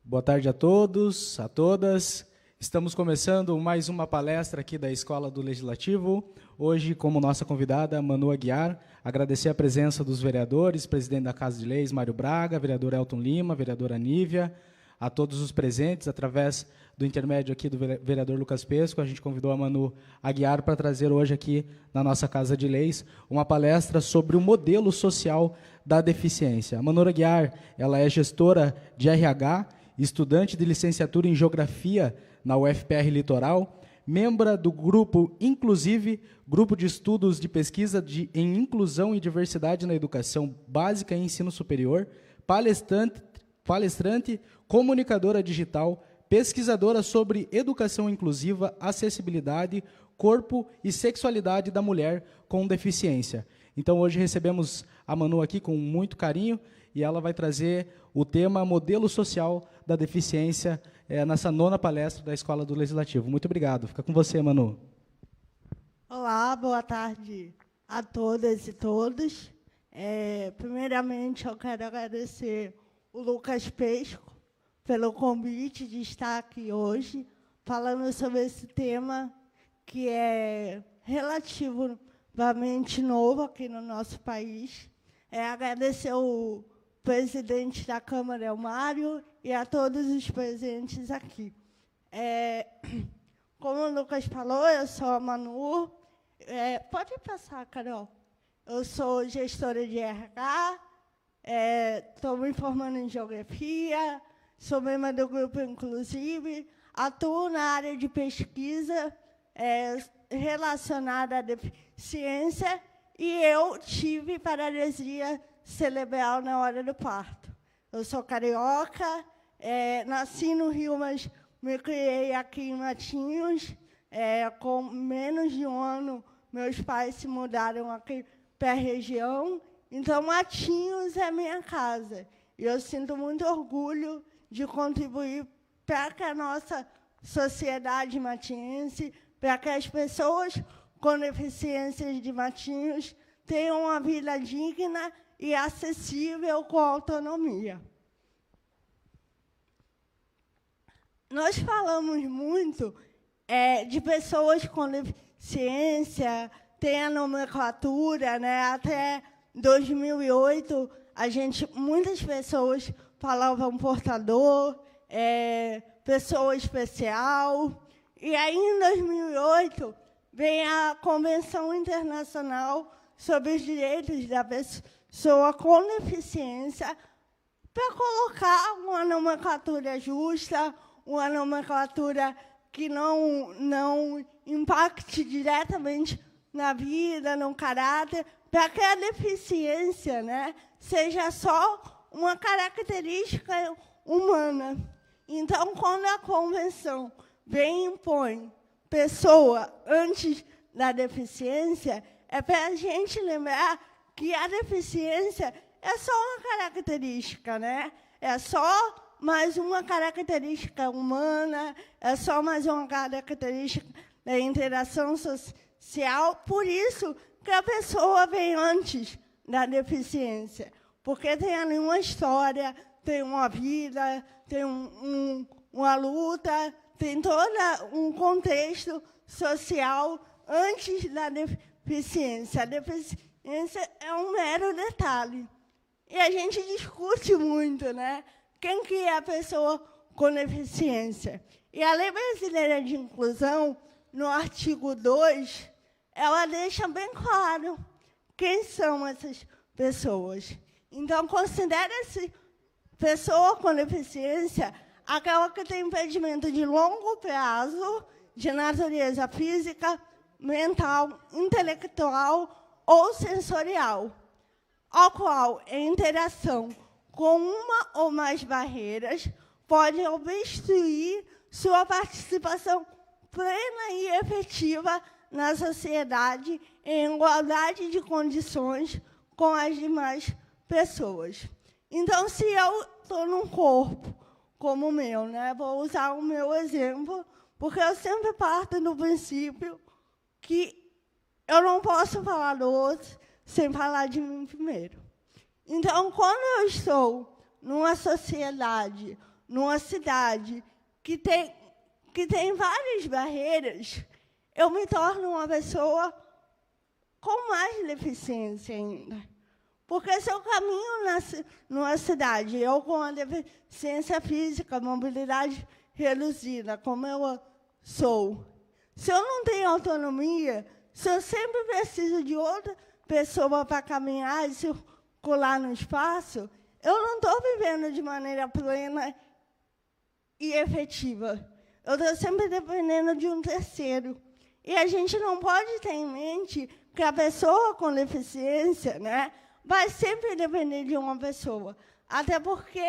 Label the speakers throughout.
Speaker 1: Boa tarde a todos, a todas. Estamos começando mais uma palestra aqui da Escola do Legislativo. Hoje, como nossa convidada, Manu Aguiar, agradecer a presença dos vereadores, presidente da Casa de Leis, Mário Braga, vereador Elton Lima, vereadora Nívia, a todos os presentes, através do intermédio aqui do vereador Lucas Pesco, a gente convidou a Manu Aguiar para trazer hoje aqui na nossa Casa de Leis uma palestra sobre o modelo social da deficiência. A Manu Aguiar, ela é gestora de RH, estudante de licenciatura em Geografia na UFPR Litoral, membro do grupo Inclusive, grupo de estudos de pesquisa em inclusão e diversidade na educação básica e ensino superior, palestrante, comunicadora digital, pesquisadora sobre educação inclusiva, acessibilidade, corpo e sexualidade da mulher com deficiência. Então, hoje recebemos a Manu aqui com muito carinho e ela vai trazer o tema Modelo Social da Deficiência nessa 9ª palestra da Escola do Legislativo. Muito obrigado. Fica com você, Manu.
Speaker 2: Olá, boa tarde a todas e todos. Primeiramente, eu quero agradecer o Lucas Pesco pelo convite de estar aqui hoje, falando sobre esse tema que é relativamente novo aqui no nosso país. Agradecer o presidente da Câmara, o Mário, e a todos os presentes aqui. Como o Lucas falou, eu sou a Manu. Pode passar, Carol. Eu sou gestora de RH, estou me formando em Geografia, sou membro do Grupo Inclusive, atuo na área de pesquisa relacionada à deficiência e eu tive paralisia cerebral na hora do parto. Eu sou carioca, nasci no Rio, mas me criei aqui em Matinhos. Com menos de um ano, meus pais se mudaram aqui para a região. Então, Matinhos é minha casa. E eu sinto muito orgulho de contribuir para que a nossa sociedade matinhense, para que as pessoas com deficiências de Matinhos tenham uma vida digna e acessível com autonomia. Nós falamos muito de pessoas com deficiência, tem a nomenclatura, né? Até 2008, muitas pessoas falavam portador, pessoa especial. E aí, em 2008, vem a Convenção Internacional sobre os Direitos da Pessoa com Deficiência para colocar uma nomenclatura justa, uma nomenclatura que não impacte diretamente na vida, no caráter, para que a deficiência, né, seja só uma característica humana. Então, quando a convenção vem e impõe pessoa antes da deficiência, é para a gente lembrar que a deficiência é só uma característica, né? É só mais uma característica humana, é só mais uma característica da interação social. Por isso que a pessoa vem antes da deficiência, porque tem ali uma história, tem uma vida, tem uma luta, tem todo um contexto social antes da deficiência. A deficiência é um mero detalhe. E a gente discute muito, né? Quem que é a pessoa com deficiência? E a Lei Brasileira de Inclusão, no artigo 2, ela deixa bem claro quem são essas pessoas. Então, considera-se pessoa com deficiência aquela que tem impedimento de longo prazo, de natureza física, mental, intelectual ou sensorial, ao qual a interação com uma ou mais barreiras pode obstruir sua participação plena e efetiva na sociedade em igualdade de condições com as demais pessoas. Então, se eu estou num corpo como o meu, né, vou usar o meu exemplo, porque eu sempre parto do princípio que eu não posso falar do outro sem falar de mim primeiro. Então, quando eu estou numa sociedade, numa cidade que tem várias barreiras, eu me torno uma pessoa com mais deficiência ainda. Porque se eu caminho numa cidade, eu com a deficiência física, mobilidade reduzida, como eu sou, se eu não tenho autonomia, se eu sempre preciso de outra pessoa para caminhar e circular no espaço, eu não estou vivendo de maneira plena e efetiva. Eu estou sempre dependendo de um terceiro. E a gente não pode ter em mente que a pessoa com deficiência, né, vai sempre depender de uma pessoa. Até porque,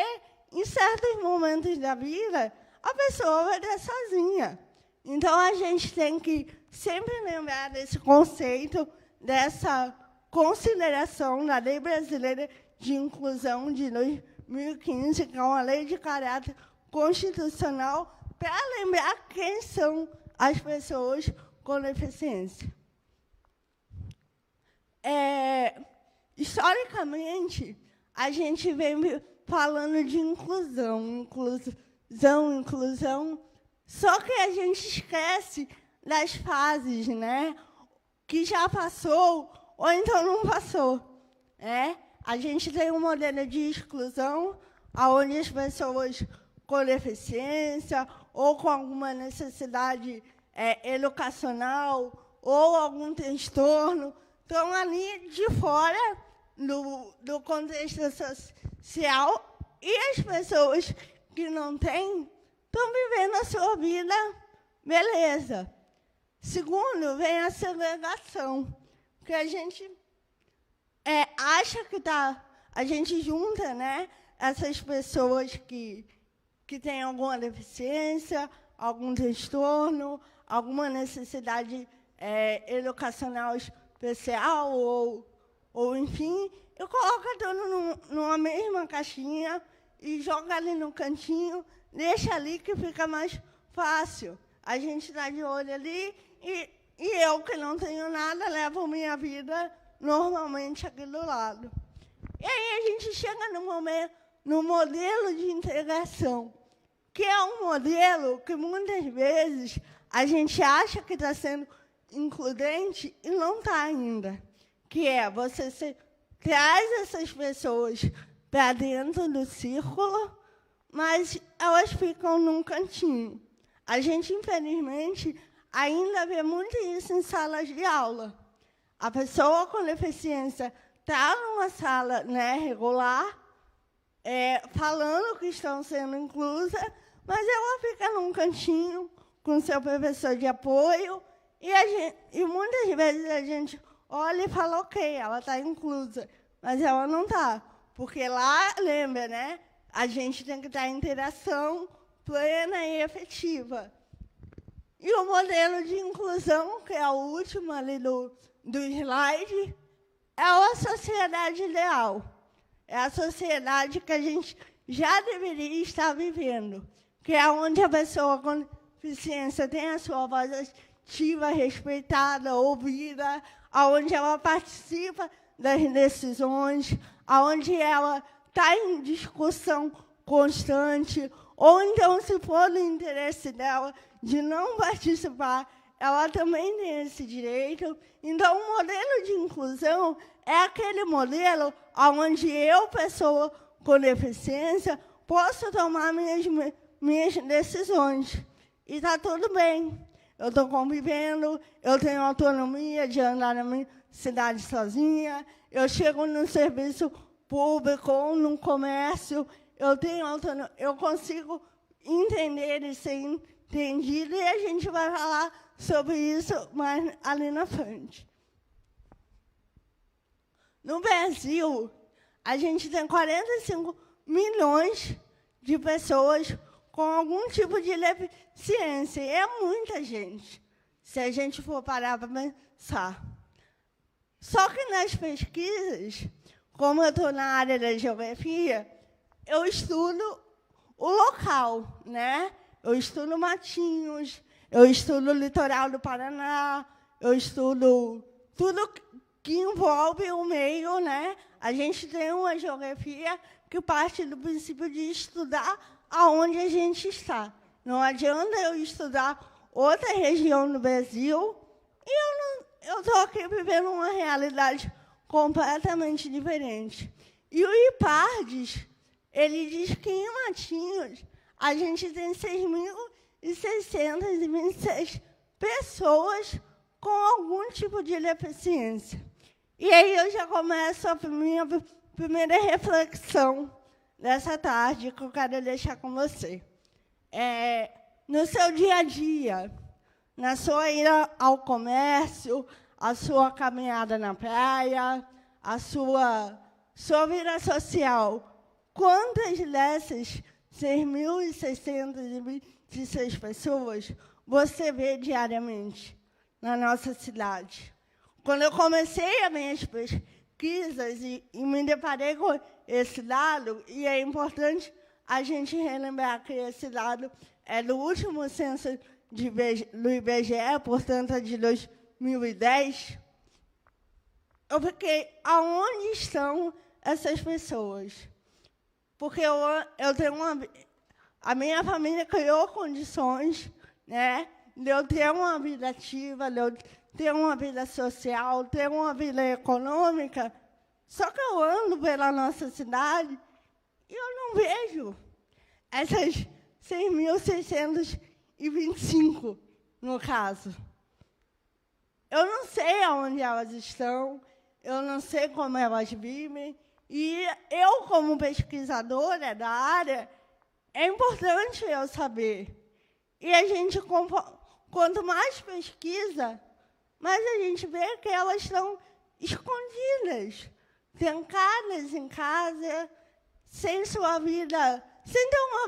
Speaker 2: em certos momentos da vida, a pessoa vai estar sozinha. Então, a gente tem que sempre lembrar desse conceito, dessa consideração da Lei Brasileira de Inclusão de 2015, que é uma lei de caráter constitucional, para lembrar quem são as pessoas com deficiência. Historicamente, a gente vem falando de inclusão, só que a gente esquece das fases, né? Que já passou ou então não passou. A gente tem um modelo de exclusão, onde as pessoas com deficiência ou com alguma necessidade educacional ou algum transtorno estão ali de fora do contexto social, e as pessoas que não têm estão vivendo a sua vida, beleza. Segundo, vem a segregação, que a gente acha que a gente junta, né, essas pessoas que têm alguma deficiência, algum transtorno, alguma necessidade educacional especial, ou enfim, e coloca tudo numa mesma caixinha e joga ali no cantinho, deixa ali que fica mais fácil. A gente está de olho ali e eu, que não tenho nada, levo minha vida normalmente aqui do lado. E aí a gente chega no modelo de integração, que é um modelo que muitas vezes a gente acha que está sendo includente e não está ainda. Que é você traz essas pessoas para dentro do círculo, mas elas ficam num cantinho. A gente, infelizmente, ainda vê muito isso em salas de aula. A pessoa com deficiência está numa sala, né, regular, falando que estão sendo inclusa, mas ela fica num cantinho com seu professor de apoio, e muitas vezes a gente olha e fala, ok, ela está inclusa, mas ela não está. Porque lá, lembra, né? A gente tem que estar em interação plena e efetiva. E o modelo de inclusão, que é o último ali do slide, é a sociedade ideal. É a sociedade que a gente já deveria estar vivendo, que é onde a pessoa com deficiência tem a sua voz ativa, respeitada, ouvida, onde ela participa das decisões, onde ela está em discussão constante, ou então, se for do interesse dela de não participar, ela também tem esse direito. Então, o modelo de inclusão é aquele modelo onde eu, pessoa com deficiência, posso tomar minhas decisões. E está tudo bem. Eu estou convivendo, eu tenho autonomia de andar na minha cidade sozinha, eu chego no serviço público ou no comércio, eu tenho autonomia, eu consigo entender e ser entendido, e a gente vai falar sobre isso mais ali na frente. No Brasil, a gente tem 45 milhões de pessoas com algum tipo de deficiência. E é muita gente, se a gente for parar para pensar. Só que nas pesquisas, como eu estou na área da geografia, eu estudo o local, né? Eu estudo Matinhos, eu estudo o litoral do Paraná, eu estudo tudo que envolve o meio, né? A gente tem uma geografia que parte do princípio de estudar aonde a gente está. Não adianta eu estudar outra região do Brasil e eu estou aqui vivendo uma realidade completamente diferente. E o IPARDES, ele diz que em Matinhos a gente tem 6.626 pessoas com algum tipo de deficiência. E aí eu já começo a minha primeira reflexão dessa tarde que eu quero deixar com você. No seu dia a dia, na sua ida ao comércio, a sua caminhada na praia, a sua vida social, quantas dessas 6.626 pessoas você vê diariamente na nossa cidade? Quando eu comecei as minhas pesquisas e me deparei com esse dado, e é importante a gente relembrar que esse dado é do último censo do IBGE, portanto, é de 2010, eu fiquei, aonde estão essas pessoas? Porque eu tenho a minha família criou condições, né, de eu ter uma vida ativa, de eu ter uma vida social, ter uma vida econômica, só que eu ando pela nossa cidade e eu não vejo essas 6.625, no caso. Eu não sei aonde elas estão, eu não sei como elas vivem, e eu, como pesquisadora da área, é importante eu saber. E a gente, quanto mais pesquisa, mais a gente vê que elas estão escondidas, trancadas em casa, sem ter uma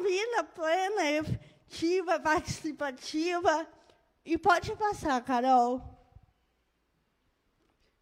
Speaker 2: vida plena, efetiva, participativa. E pode passar, Carol.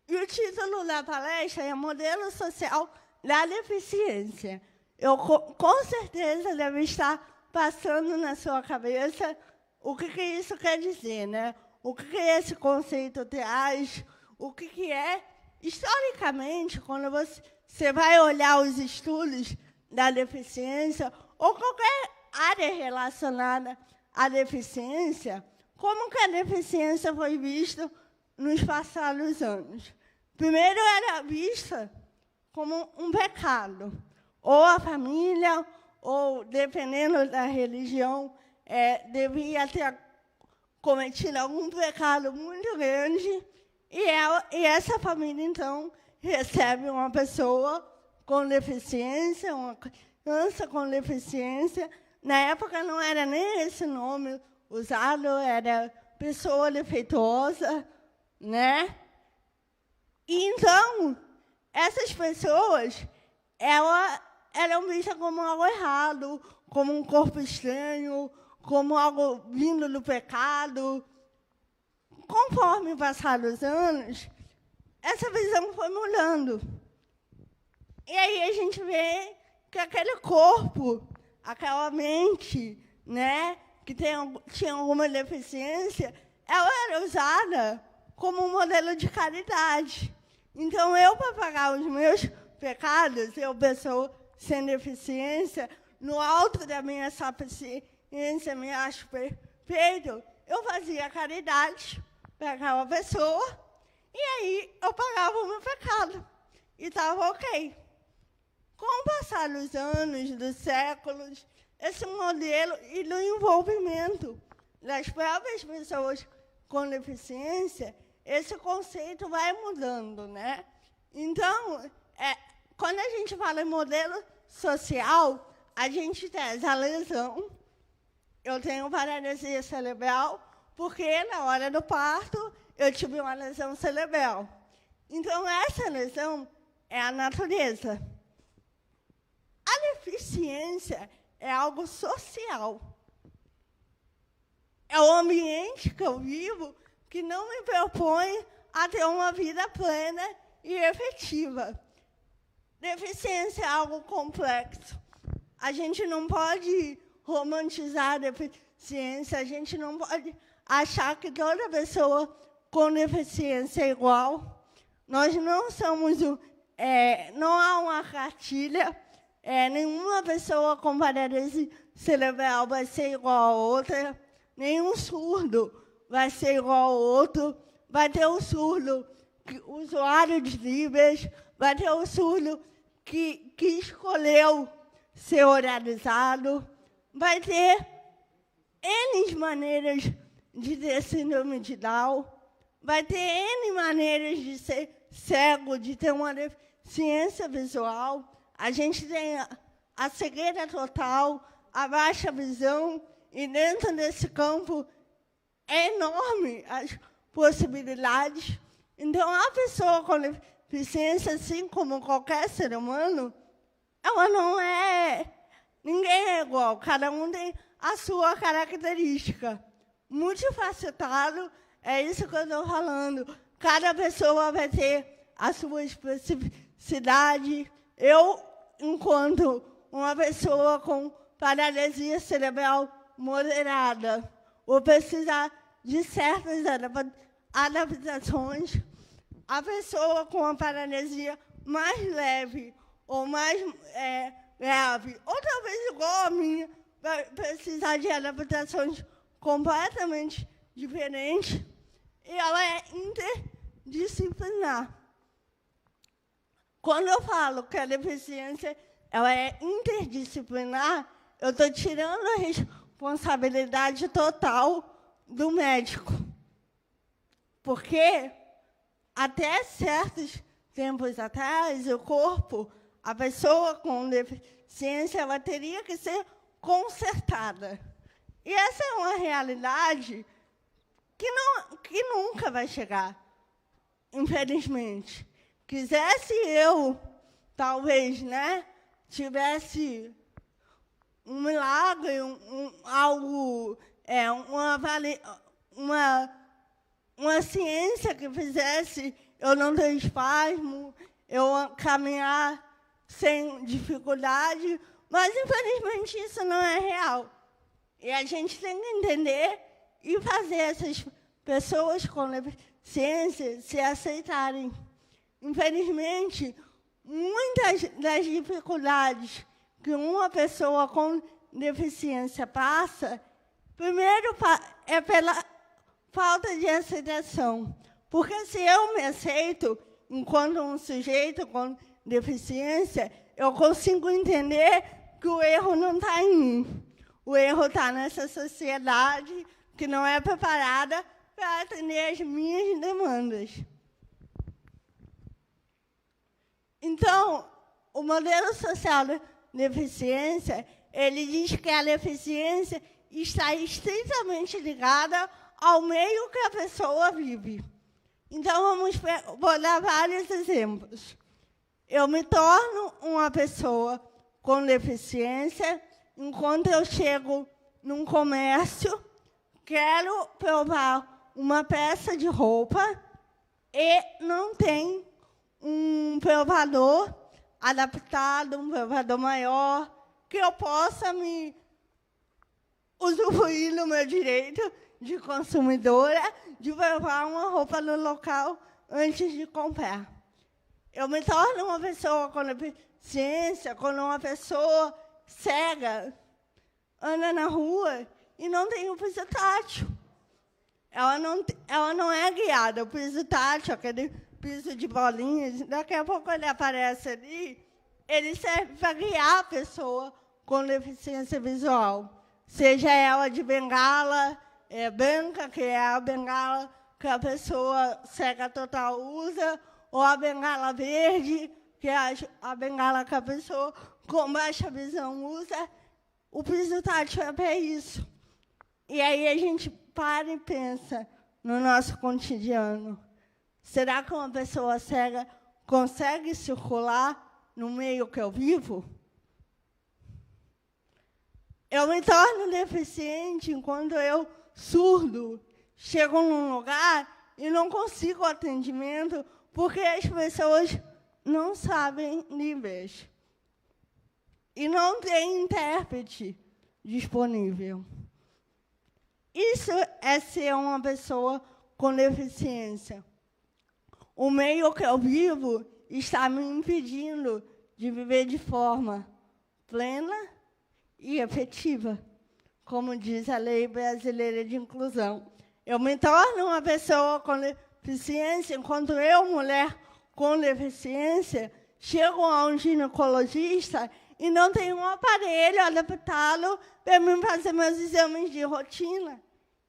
Speaker 2: E o título da palestra é Modelo Social da Deficiência. Eu, com certeza, deve estar passando na sua cabeça o que isso quer dizer, né? O que esse conceito traz, o que é, historicamente, quando você vai olhar os estudos da deficiência, ou qualquer área relacionada à deficiência, como que a deficiência foi vista nos passados anos. Primeiro, era vista como um pecado. Ou a família, ou, dependendo da religião, devia ter cometido algum pecado muito grande, e essa família, então, recebe uma pessoa com deficiência, uma criança com deficiência. Na época, não era nem esse nome usado, era pessoa defeituosa, né? E, então, essas pessoas, elas eram vistas como algo errado, como um corpo estranho, como algo vindo do pecado. Conforme passaram os anos, essa visão foi mudando. E aí a gente vê que aquele corpo, aquela mente, né, que tinha alguma deficiência, ela era usada como um modelo de caridade. Então, eu, para pagar os meus pecados, eu, pessoa sem deficiência, no alto da minha sapiência, me acho perfeito, eu fazia caridade para aquela pessoa, e aí eu pagava o meu pecado, e estava ok. Com o passar dos anos, dos séculos, esse modelo e do envolvimento das próprias pessoas com deficiência, esse conceito vai mudando, né? Então, quando a gente fala em modelo social, a gente traz a lesão. Eu tenho paralisia cerebral, porque na hora do parto eu tive uma lesão cerebral. Então, essa lesão é a natureza. A deficiência é algo social. É o ambiente que eu vivo que não me propõe a ter uma vida plena e efetiva. Deficiência é algo complexo. A gente não pode romantizar a deficiência, a gente não pode achar que toda pessoa com deficiência é igual. Nós não somos não há uma cartilha Nenhuma pessoa com paralisia cerebral vai ser igual a outra, nenhum surdo vai ser igual ao outro. Vai ter o surdo usuário de Libras, vai ter o surdo que escolheu ser oralizado, vai ter N maneiras de ter síndrome de Down, vai ter N maneiras de ser cego, de ter uma deficiência visual. A gente tem a cegueira total, a baixa visão, e dentro desse campo é enorme as possibilidades. Então, a pessoa com deficiência, assim como qualquer ser humano, ela não é... Ninguém é igual, cada um tem a sua característica. Multifacetado, é isso que eu estou falando. Cada pessoa vai ter a sua especificidade. Eu, enquanto uma pessoa com paralisia cerebral moderada, vou precisar de certas adaptações. A pessoa com a paralisia mais leve ou mais grave, ou talvez igual a minha, vai precisar de adaptações completamente diferentes, e ela é interdisciplinar. Quando eu falo que a deficiência ela é interdisciplinar, eu estou tirando a responsabilidade total do médico. Porque, até certos tempos atrás, o corpo, a pessoa com deficiência, ela teria que ser consertada. E essa é uma realidade que nunca vai chegar, infelizmente. Quisesse eu, talvez, tivesse um milagre, algo, uma ciência que fizesse eu não ter espasmo, eu caminhar sem dificuldade, mas, infelizmente, isso não é real. E a gente tem que entender e fazer essas pessoas com deficiência se aceitarem. Infelizmente, muitas das dificuldades que uma pessoa com deficiência passa, primeiro é pela falta de aceitação. Porque se eu me aceito enquanto um sujeito com deficiência, eu consigo entender que o erro não está em mim. O erro está nessa sociedade que não é preparada para atender as minhas demandas. Então, o modelo social da deficiência, ele diz que a deficiência está estritamente ligada ao meio que a pessoa vive. Então, vou dar vários exemplos. Eu me torno uma pessoa com deficiência enquanto eu chego num comércio, quero provar uma peça de roupa e não tem um provador adaptado, um provador maior, que eu possa me usufruir do meu direito de consumidora, de provar uma roupa no local antes de comprar. Eu me torno uma pessoa com deficiência quando uma pessoa cega anda na rua e não tem o piso tátil. Ela não é guiada. O piso tátil, aquele piso de bolinhas, daqui a pouco ele aparece ali, ele serve para guiar a pessoa com deficiência visual. Seja ela de bengala branca, que é a bengala que a pessoa cega total usa, ou a bengala verde, que é a bengala que a pessoa com baixa visão usa. O piso tátil é para isso. E aí a gente para e pensa no nosso cotidiano. Será que uma pessoa cega consegue circular no meio que eu vivo? Eu me torno deficiente enquanto eu, surdo, chego num lugar e não consigo atendimento porque as pessoas não sabem Libras. E não tem intérprete disponível. Isso é ser uma pessoa com deficiência. O meio que eu vivo está me impedindo de viver de forma plena e efetiva, como diz a Lei Brasileira de Inclusão. Eu me torno uma pessoa com deficiência enquanto eu, mulher com deficiência, chego a um ginecologista e não tenho um aparelho adaptado para mim fazer meus exames de rotina.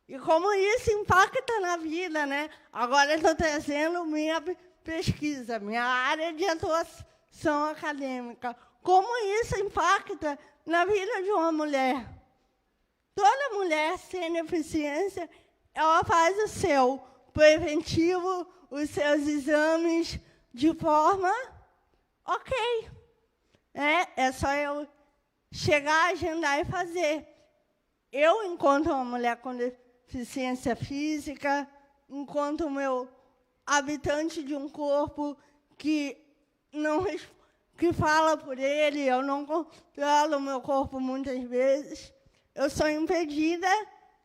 Speaker 2: E como isso impacta na vida, né? Agora eu estou trazendo minha pesquisa, minha área de atuação acadêmica. Como isso impacta na vida de uma mulher? Toda mulher sem deficiência, ela faz o seu preventivo, os seus exames de forma ok. É só eu chegar, agendar e fazer. Eu, enquanto uma mulher com deficiência física, enquanto meu habitante de um corpo que fala por ele, eu não controlo o meu corpo muitas vezes, eu sou impedida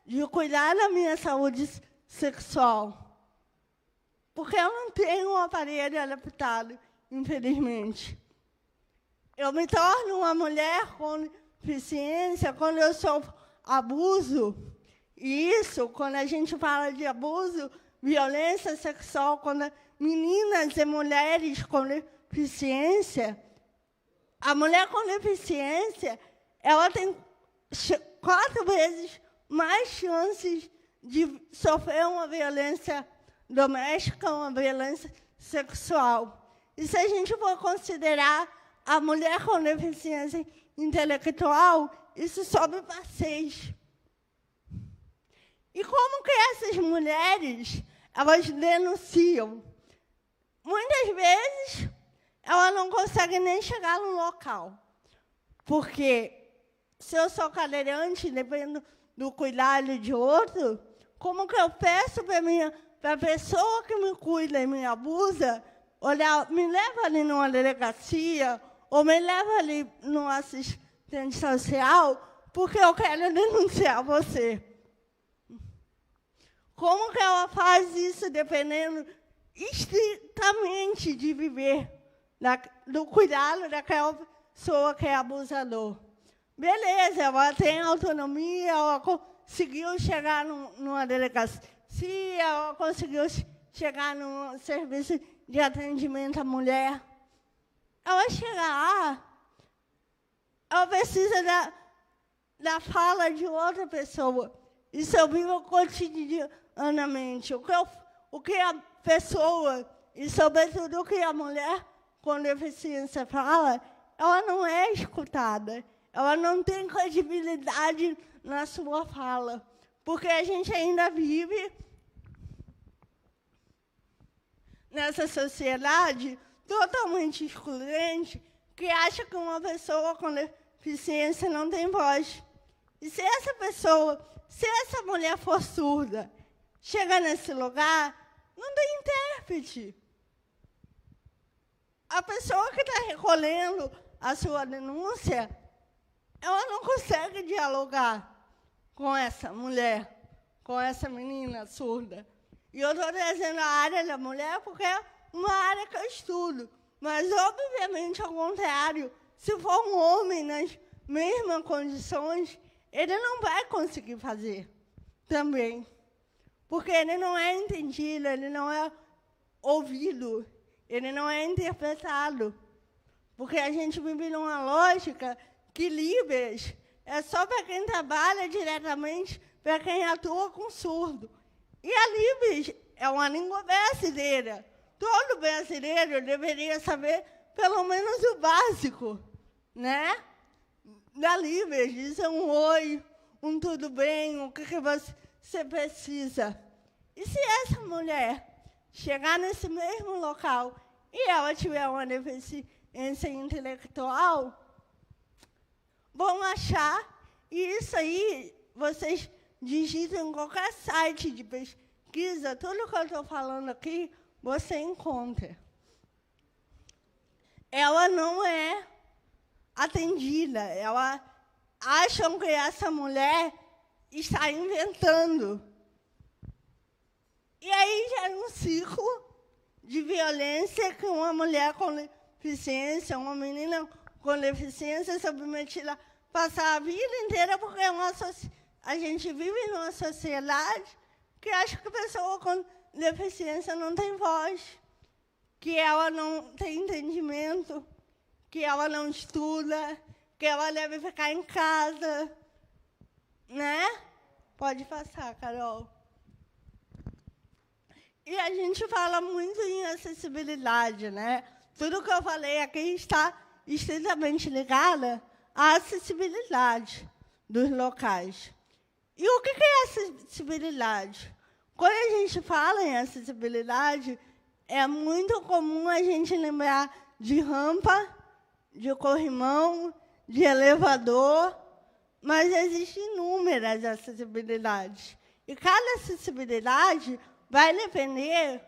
Speaker 2: de cuidar da minha saúde sexual. Porque eu não tenho um aparelho adaptado, infelizmente. Eu me torno uma mulher com deficiência quando eu sofro abuso. E isso, quando a gente fala de abuso, violência sexual, quando meninas e mulheres com deficiência, a mulher com deficiência, ela tem 4 vezes mais chances de sofrer uma violência doméstica, uma violência sexual. E se a gente for considerar a mulher com deficiência intelectual, isso sobe para 6. E como que essas mulheres, elas denunciam? Muitas vezes, elas não conseguem nem chegar no local. Porque se eu sou cadeirante, dependendo do cuidado de outro, como que eu peço para a pessoa que me cuida e me abusa, olhar, me leva ali numa delegacia, ou me leva ali no assistente social, porque eu quero denunciar você. Como que ela faz isso dependendo estritamente de viver, do cuidado daquela pessoa que é abusador? Beleza, ela tem autonomia, ela conseguiu chegar numa delegacia, ela conseguiu chegar num serviço de atendimento à mulher. Ela chega lá, ela precisa da fala de outra pessoa. Isso eu vivo cotidianamente. O que a pessoa, e sobretudo o que a mulher com deficiência fala, ela não é escutada. Ela não tem credibilidade na sua fala. Porque a gente ainda vive nessa sociedade totalmente excludente, que acha que uma pessoa com deficiência não tem voz. E se essa mulher for surda, chega nesse lugar, não tem intérprete. A pessoa que está recolhendo a sua denúncia, ela não consegue dialogar com essa mulher, com essa menina surda. E eu estou trazendo a área da mulher porque é uma área que eu estudo. Mas, obviamente, ao contrário, se for um homem nas mesmas condições, ele não vai conseguir fazer também. Porque ele não é entendido, ele não é ouvido, ele não é interpretado. Porque a gente vive numa lógica que Libras é só para quem trabalha diretamente, para quem atua com surdo. E a Libras é uma língua brasileira. Todo brasileiro deveria saber pelo menos o básico, né? Da Libras, dizer um oi, um tudo bem, o que você precisa. E se essa mulher chegar nesse mesmo local e ela tiver uma deficiência intelectual, vão achar, e isso aí vocês digitam em qualquer site de pesquisa, tudo que eu estou falando aqui, você encontra. Ela não é atendida, ela acham que essa mulher está inventando. E aí gera um ciclo de violência que uma mulher com deficiência, uma menina com deficiência é submetida a passar a vida inteira, porque a gente vive numa sociedade que acha que a pessoa com deficiência não tem voz, que ela não tem entendimento, que ela não estuda, que ela deve ficar em casa, né? Pode passar, Carol. E a gente fala muito em acessibilidade, né? Tudo que eu falei aqui está estritamente ligado à acessibilidade dos locais. E o que é acessibilidade? Quando a gente fala em acessibilidade, é muito comum a gente lembrar de rampa, de corrimão, de elevador, mas existem inúmeras acessibilidades. E cada acessibilidade vai depender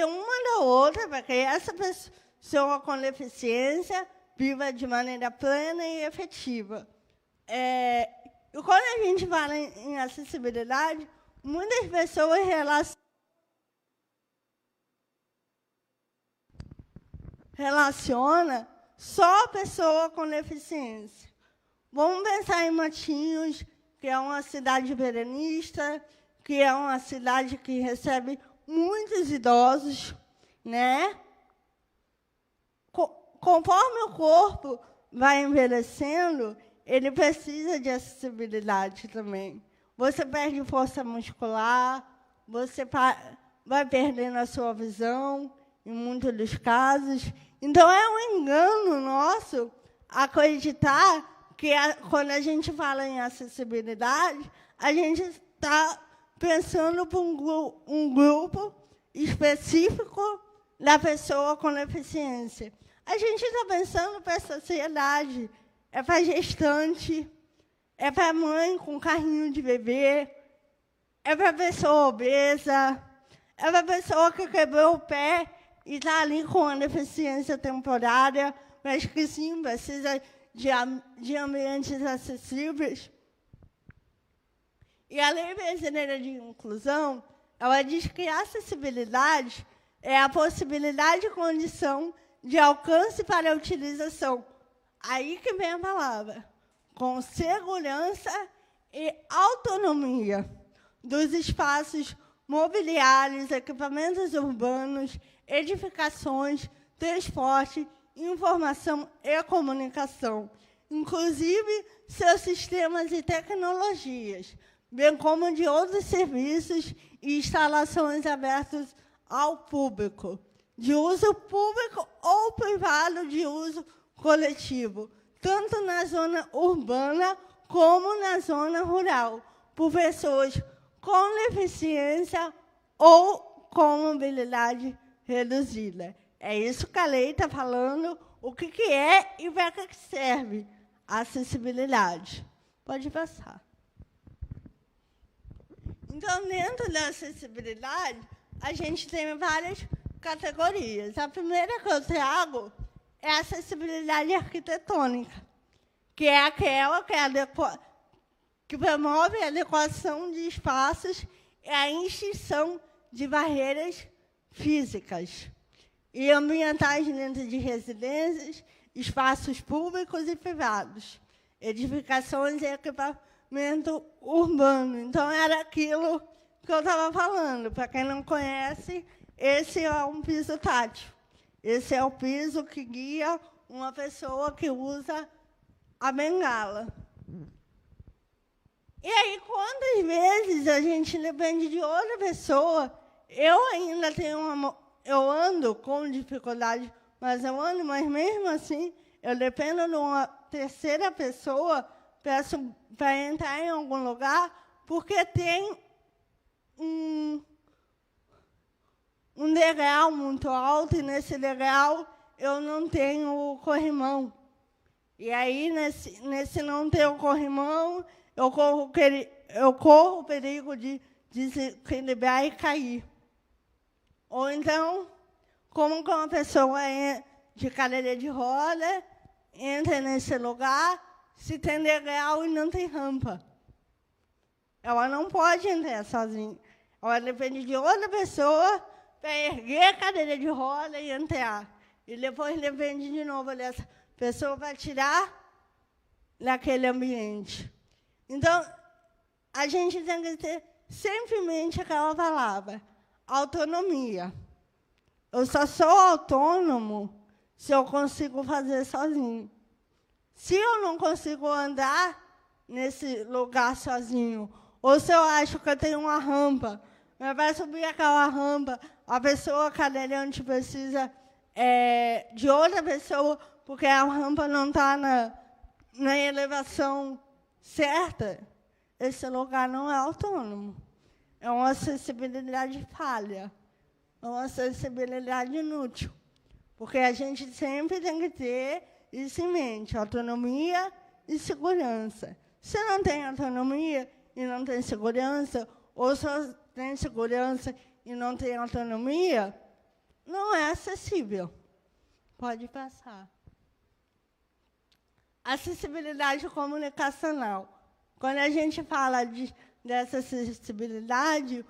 Speaker 2: uma da outra, para que essa pessoa com deficiência viva de maneira plena e efetiva. E quando a gente fala em acessibilidade, muitas pessoas relacionam só a pessoa com deficiência. Vamos pensar em Matinhos, que é uma cidade veranista, que é uma cidade que recebe muitos idosos, né? Conforme o corpo vai envelhecendo, ele precisa de acessibilidade também. Você perde força muscular, você vai perdendo a sua visão, em muitos dos casos. Então, é um engano nosso acreditar que, quando a gente fala em acessibilidade, a gente está pensando para um grupo específico da pessoa com deficiência. A gente está pensando para a sociedade, é para gestante, é para mãe com carrinho de bebê, é para pessoa obesa, é para pessoa que quebrou o pé e está ali com uma deficiência temporária, mas que sim precisa de ambientes acessíveis. E a Lei Brasileira de Inclusão, ela diz que a acessibilidade é a possibilidade e condição de alcance para a utilização. Aí que vem a palavra. Com segurança e autonomia dos espaços mobiliários, equipamentos urbanos, edificações, transporte, informação e comunicação, inclusive seus sistemas e tecnologias, bem como de outros serviços e instalações abertos ao público, de uso público ou privado de uso coletivo, tanto na zona urbana como na zona rural, por pessoas com deficiência ou com mobilidade reduzida. É isso que a lei está falando, o que é e para que serve a acessibilidade. Pode passar. Então, dentro da acessibilidade, a gente tem várias categorias. A primeira que eu trago é a acessibilidade arquitetônica, que é aquela que promove a adequação de espaços e a extinção de barreiras físicas e ambientais dentro de residências, espaços públicos e privados, edificações e equipamento urbano. Então, era aquilo que eu estava falando. Para quem não conhece, esse é um piso tátil. Esse é o piso que guia uma pessoa que usa a bengala. E aí, quantas vezes a gente depende de outra pessoa? Eu ainda tenho eu ando com dificuldade, mas mesmo assim, eu dependo de uma terceira pessoa para entrar em algum lugar, porque tem um degrau muito alto, e nesse degrau eu não tenho o corrimão. E aí, nesse não ter o corrimão, eu corro o perigo de desequilibrar e cair. Ou então, como que uma pessoa de cadeira de roda entra nesse lugar se tem degrau e não tem rampa? Ela não pode entrar sozinha. Ela depende de outra pessoa para erguer a cadeira de roda e entrar. e depois depende de novo dessa pessoa para tirar daquele ambiente. Então, a gente tem que ter sempre em mente aquela palavra, autonomia. Eu só sou autônomo se eu consigo fazer sozinho. Se eu não consigo andar nesse lugar sozinho, ou se eu acho que eu tenho uma rampa, mas para subir aquela rampa, a pessoa cadeirante precisa de outra pessoa, porque a rampa não está na elevação certa, esse lugar não é autônomo. É uma acessibilidade falha, é uma acessibilidade inútil. Porque a gente sempre tem que ter isso em mente, autonomia e segurança. Se não tem autonomia e não tem segurança, ou só tem segurança e não tem autonomia, não é acessível. Pode passar. Acessibilidade comunicacional. Quando a gente fala dessa acessibilidade,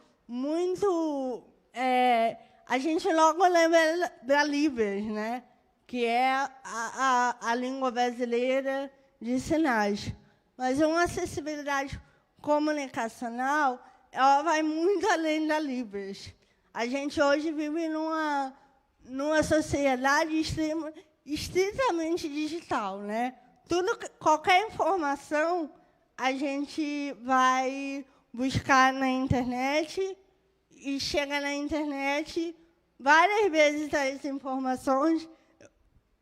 Speaker 2: a gente logo lembra da Libras, né? Que é a língua brasileira de sinais. Mas uma acessibilidade comunicacional, ela vai muito além da Libras. A gente hoje vive numa sociedade estritamente digital, né? Qualquer informação a gente vai buscar na internet e chega na internet várias vezes as informações.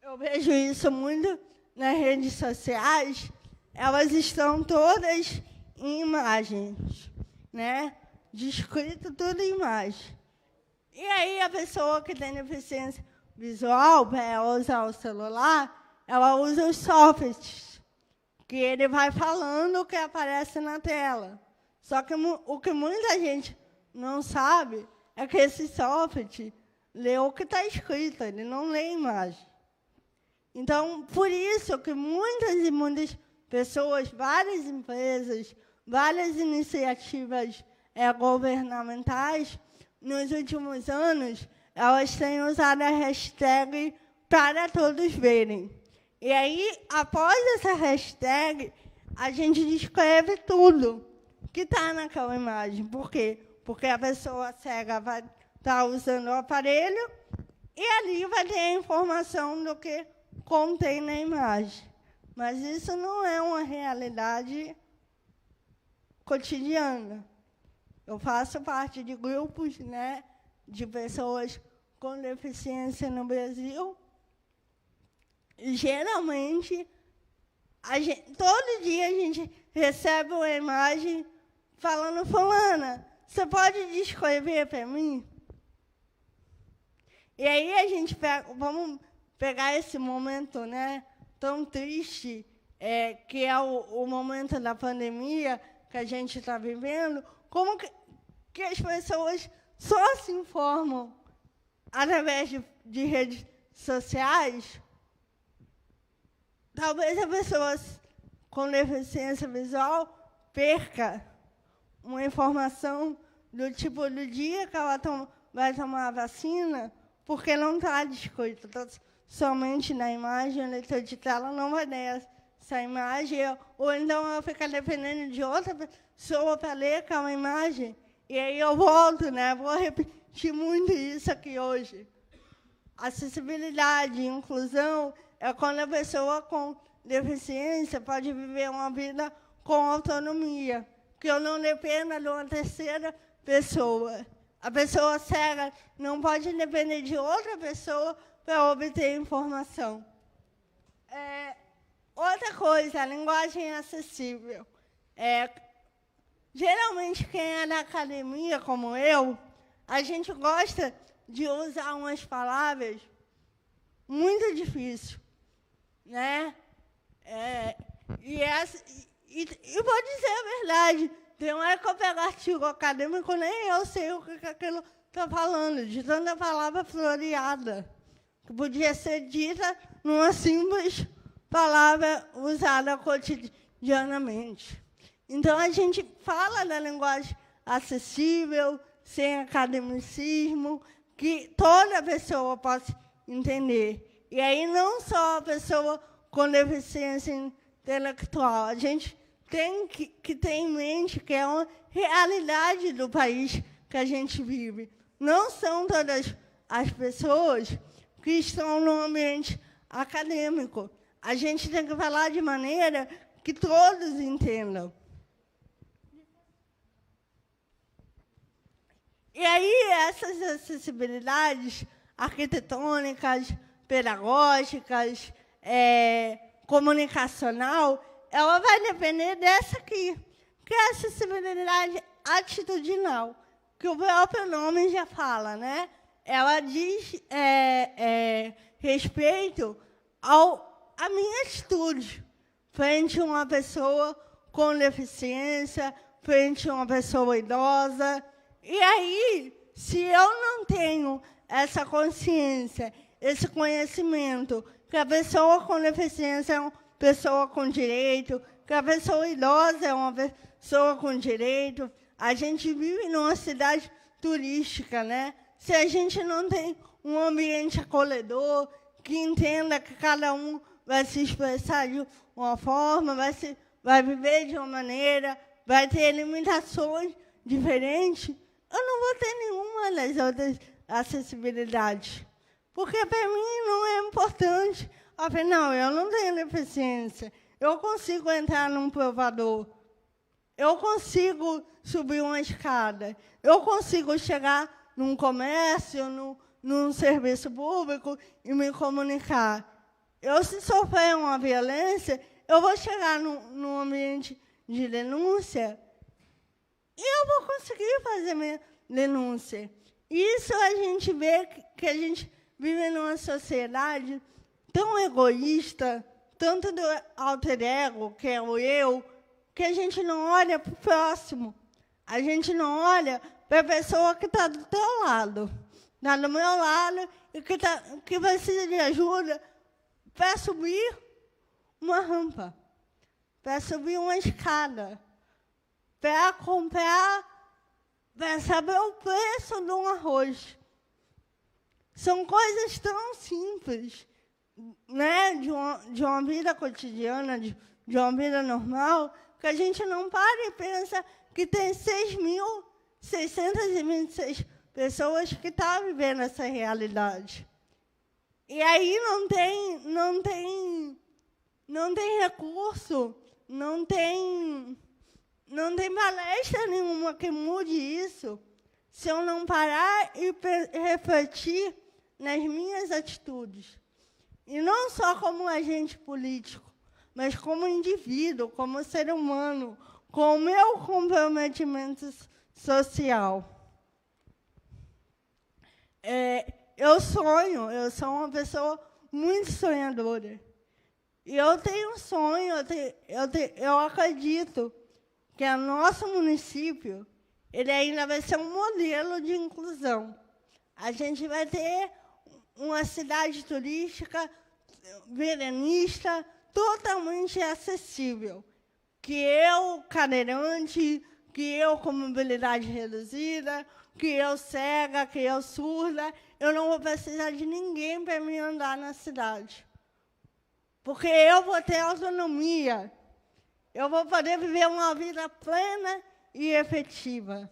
Speaker 2: Eu vejo isso muito nas redes sociais. Elas estão todas em imagens, né? Descrito tudo em imagem. E aí a pessoa que tem deficiência visual, para usar o celular, ela usa os softwares, que ele vai falando o que aparece na tela. Só que o que muita gente não sabe é que esse software lê o que está escrito, ele não lê a imagem. Então, por isso que muitas e muitas pessoas, várias empresas, várias iniciativas governamentais, nos últimos anos, elas têm usado a hashtag para todos verem. E aí, após essa hashtag, a gente descreve tudo que está naquela imagem. Por quê? Porque a pessoa cega vai estar usando o aparelho e ali vai ter a informação do que contém na imagem. Mas isso não é uma realidade cotidiana. Eu faço parte de grupos, né, de pessoas com deficiência no Brasil. E, geralmente, todo dia a gente recebe uma imagem falando, fulana, você pode descrever para mim? E aí a gente vamos pegar esse momento, né, tão triste, que é o momento da pandemia que a gente está vivendo, como que as pessoas só se informam através de redes sociais. Talvez a pessoa com deficiência visual perca uma informação do tipo do dia que ela vai tomar a vacina, porque não está descrito. Somente na imagem, o leitor de tela não vai ler essa imagem, ou então ela fica dependendo de outra pessoa para ler aquela imagem. E aí eu volto, né? Vou repetir muito isso aqui hoje. Acessibilidade e inclusão é quando a pessoa com deficiência pode viver uma vida com autonomia, que eu não dependa de uma terceira pessoa. A pessoa cega não pode depender de outra pessoa para obter informação. Outra coisa, a linguagem acessível. Geralmente, quem é da academia, como eu, a gente gosta de usar umas palavras muito difíceis, né? E vou dizer a verdade, tem uma hora que eu pego artigo acadêmico, nem eu sei o que aquilo está falando, de tanta palavra floreada, que podia ser dita numa simples palavra usada cotidianamente. Então, a gente fala da linguagem acessível, sem academicismo, que toda pessoa possa entender. E aí não só a pessoa com deficiência intelectual, a gente tem que ter em mente que é uma realidade do país que a gente vive. Não são todas as pessoas que estão no ambiente acadêmico. A gente tem que falar de maneira que todos entendam. E aí, essas acessibilidades arquitetônicas, pedagógicas, comunicacional, ela vai depender dessa aqui, que é a acessibilidade atitudinal, que o próprio nome já fala, né? Ela diz respeito à minha atitude frente a uma pessoa com deficiência, frente a uma pessoa idosa. E aí, se eu não tenho essa consciência, esse conhecimento, que a pessoa com deficiência é uma pessoa com direito, que a pessoa idosa é uma pessoa com direito, a gente vive numa cidade turística, né? Se a gente não tem um ambiente acolhedor, que entenda que cada um vai se expressar de uma forma, vai viver de uma maneira, vai ter limitações diferentes, eu não vou ter nenhuma das outras acessibilidades. Porque, para mim, não é importante. Afinal, eu não tenho deficiência. Eu consigo entrar num provador. Eu consigo subir uma escada. Eu consigo chegar num comércio, num serviço público e me comunicar. Se sofrer uma violência, eu vou chegar num ambiente de denúncia e eu vou conseguir fazer minha denúncia. Isso a gente vê que a gente vive numa sociedade tão egoísta, tanto do alter ego, que é o eu, que a gente não olha para o próximo. A gente não olha para a pessoa que está do teu lado, está do meu lado, e que precisa de ajuda para subir uma rampa, para subir uma escada, para comprar, para saber o preço de um arroz. São coisas tão simples, né, de uma vida cotidiana, de uma vida normal, que a gente não para e pensa que tem 6.626 pessoas que estão vivendo essa realidade. E aí não tem recurso, não tem palestra nenhuma que mude isso, se eu não parar e refletir nas minhas atitudes. E não só como agente político, mas como indivíduo, como ser humano, com o meu comprometimento social. Eu sonho, eu sou uma pessoa muito sonhadora. E eu tenho um sonho, eu acredito que o nosso município ele ainda vai ser um modelo de inclusão. A gente vai ter uma cidade turística, veranista, totalmente acessível. Que eu, cadeirante, que eu com mobilidade reduzida, que eu cega, que eu surda, eu não vou precisar de ninguém para me andar na cidade. Porque eu vou ter autonomia. Eu vou poder viver uma vida plena e efetiva.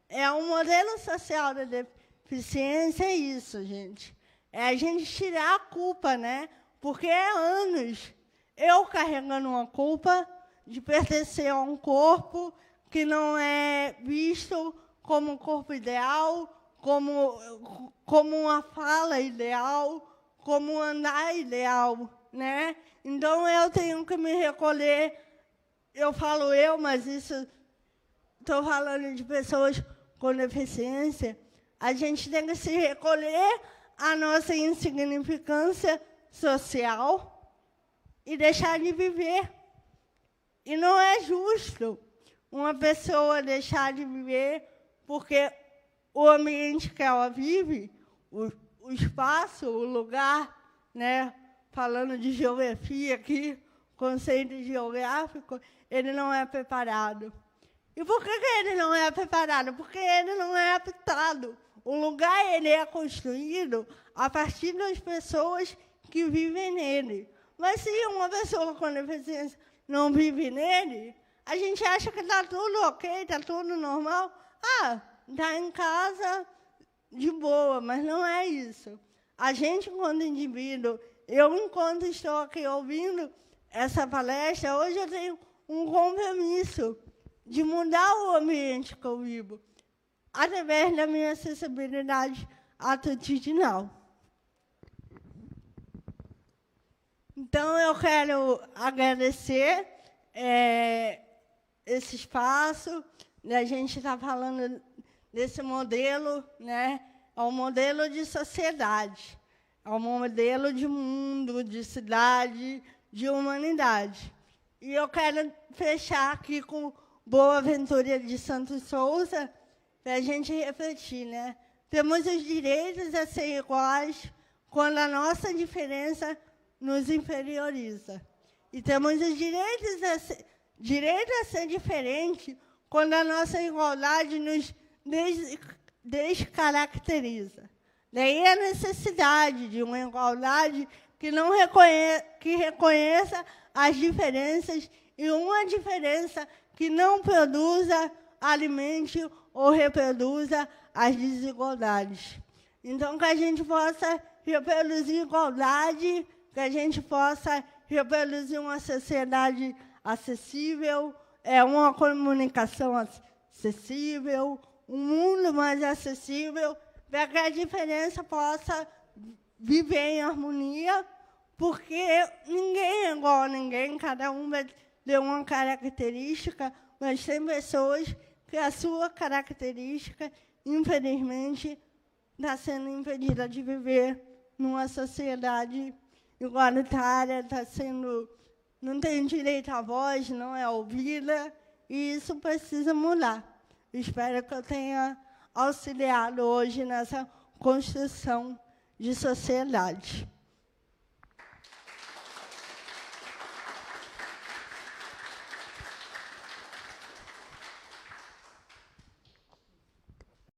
Speaker 2: É um modelo social da deficiência, é isso, gente. É a gente tirar a culpa, né? Porque é anos eu carregando uma culpa de pertencer a um corpo que não é visto como um corpo ideal, como uma fala ideal, como um andar ideal, né? Então, eu tenho que me recolher. Eu falo mas isso estou falando de pessoas com deficiência. A gente tem que se recolher à nossa insignificância social e deixar de viver. E não é justo uma pessoa deixar de viver porque o ambiente que ela vive, o espaço, o lugar, né, falando de geografia aqui, conceito geográfico, ele não é preparado. E por que ele não é preparado? Porque ele não é habitado. O lugar ele é construído a partir das pessoas que vivem nele. Mas se uma pessoa com deficiência não vive nele, a gente acha que está tudo ok, está tudo normal. Está em casa de boa, mas não é isso. A gente, enquanto indivíduo, eu, enquanto estou aqui ouvindo essa palestra, hoje eu tenho um compromisso de mudar o ambiente que eu vivo, através da minha acessibilidade atitudinal. Então, eu quero agradecer esse espaço. A gente está falando desse modelo, né? É um modelo de sociedade, é um modelo de mundo, de cidade, de humanidade. E eu quero fechar aqui com Boaventura de Santos Souza, para a gente refletir, né? Temos os direitos a ser iguais quando a nossa diferença nos inferioriza. E temos os direitos a ser diferente quando a nossa igualdade nos descaracteriza. Daí a necessidade de uma igualdade que reconheça as diferenças e uma diferença que não produza, alimente ou reproduza as desigualdades. Então, que a gente possa reproduzir igualdade, que a gente possa reproduzir uma sociedade acessível, uma comunicação acessível, um mundo mais acessível, para que a diferença possa viver em harmonia, porque ninguém é igual a ninguém, cada um vai ter uma característica, mas tem pessoas que a sua característica, infelizmente, está sendo impedida de viver numa sociedade igualitária, não tem direito à voz, não é ouvida, e isso precisa mudar. Espero que eu tenha auxiliado hoje nessa construção de sociedade.